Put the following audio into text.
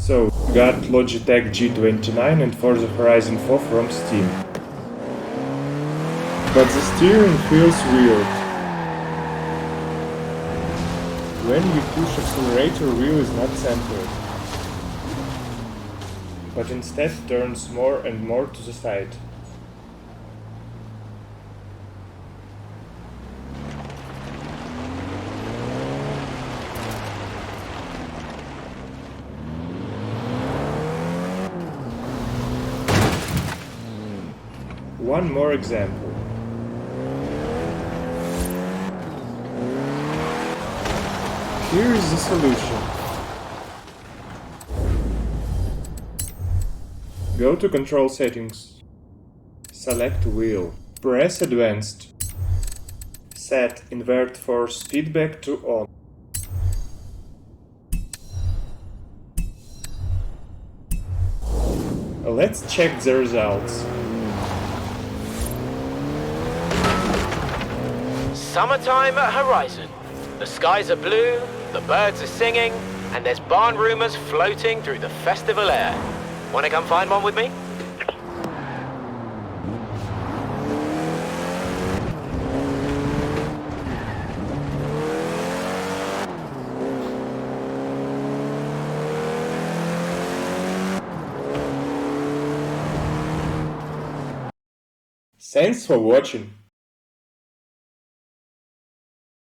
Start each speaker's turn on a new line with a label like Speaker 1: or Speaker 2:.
Speaker 1: So, got Logitech G29 and Forza Horizon 4 from Steam. But the steering feels weird. When you push accelerator, wheel is not centered, but instead turns more and more to the side. One more example. Here is the solution. Go to Control Settings. Select Wheel. Press Advanced. Set Invert Force Feedback to On. Let's check the results.
Speaker 2: Summertime at Horizon. The skies are blue, the birds are singing, and there's barn rumours floating through the festival air. Wanna come find one with me?
Speaker 1: Thanks for watching.